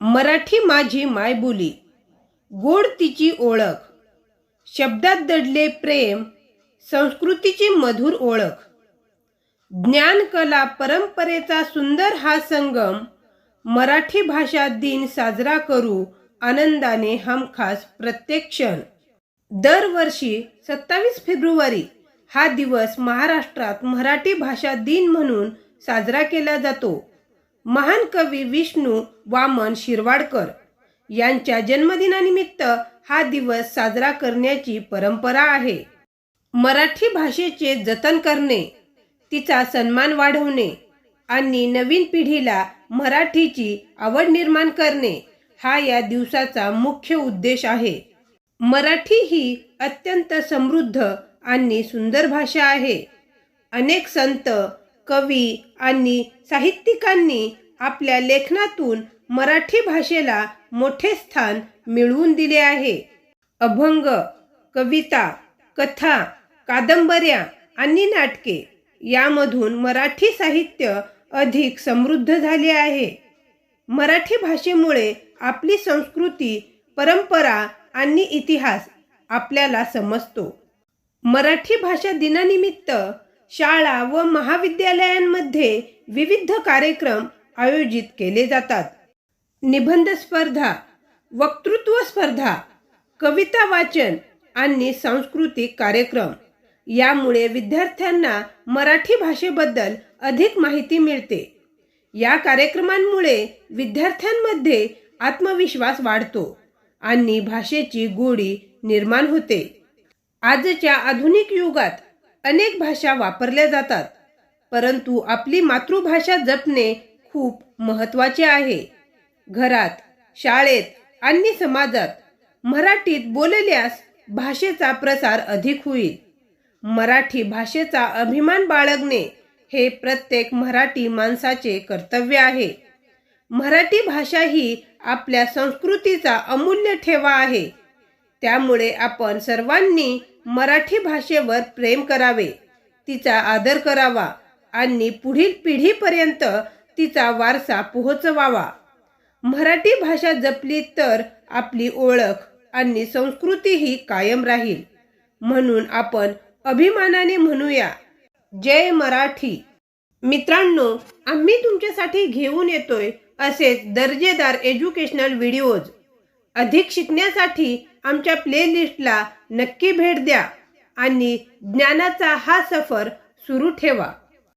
मराठी माझी मायबोली, गोड तिची ओळख, शब्दात दडले प्रेम, संस्कृतीची मधुर ओळख, ज्ञान कला परंपरेचा सुंदर हा संगम. मराठी भाषा दिन साजरा करू आनंदाने हमखास प्रत्येक क्षण. दरवर्षी 27 फेब्रुवारी हा दिवस महाराष्ट्रात मराठी भाषा दिन म्हणून साजरा केला जातो. महान कवी विष्णू वामन शिरवाडकर यांच्या जन्मदिनानिमित्त हा दिवस साजरा करण्याची परंपरा आहे. मराठी भाषेचे जतन करणे, तिचा सन्मान वाढवणे आणि नवीन पिढीला मराठीची आवड निर्माण करणे हा या दिवसाचा मुख्य उद्देश आहे. मराठी ही अत्यंत समृद्ध आणि सुंदर भाषा आहे. अनेक संत, कवी आणि साहित्यिकांनी आपल्या लेखनातून मराठी भाषेला मोठे स्थान मिळवून दिले आहे. अभंग, कविता, कथा, कादंबऱ्या आणि नाटके यामधून मराठी साहित्य अधिक समृद्ध झाले आहे. मराठी भाषेमुळे आपली संस्कृती, परंपरा आणि इतिहास आपल्याला समजतो. मराठी भाषा दिनानिमित्त शाळा व महाविद्यालयांमध्ये विविध कार्यक्रम आयोजित केले जातात. निबंध स्पर्धा, वक्तृत्व स्पर्धा, कविता वाचन आणि सांस्कृतिक कार्यक्रम यामुळे विद्यार्थ्यांना मराठी भाषेबद्दल अधिक माहिती मिळते. या कार्यक्रमांमुळे विद्यार्थ्यांमध्ये आत्मविश्वास वाढतो आणि भाषेची गोडी निर्माण होते. आजच्या आधुनिक युगात अनेक भाषा वापरल्या जातात, परंतु आपली मातृभाषा जपणे खूप महत्त्वाचे आहे. घरात, शाळेत आणि समाजात मराठीत बोलल्यास भाषेचा प्रसार अधिक होईल. मराठी भाषेचा अभिमान बाळगणे हे प्रत्येक मराठी माणसाचे कर्तव्य आहे. मराठी भाषा ही आपल्या संस्कृतीचा अमूल्य ठेवा आहे. त्यामुळे आपण सर्वांनी मराठी भाषेवर प्रेम करावे, तिचा आदर करावा आणि पुढील पिढीपर्यंत तिचा वारसा पोहोचवावा. मराठी भाषा जपली तर आपली ओळख आणि संस्कृतीही कायम राहील. म्हणून आपण अभिमानाने म्हणूया, जय मराठी. मित्रांनो, आम्ही तुमच्यासाठी घेऊन येतोय असेच दर्जेदार एज्युकेशनल व्हिडिओज. अधिक शिकण्यासाठी आमच्या प्लेलिस्टला नक्की भेट द्या आणि ज्ञानाचा हा सफर सुरू ठेवा.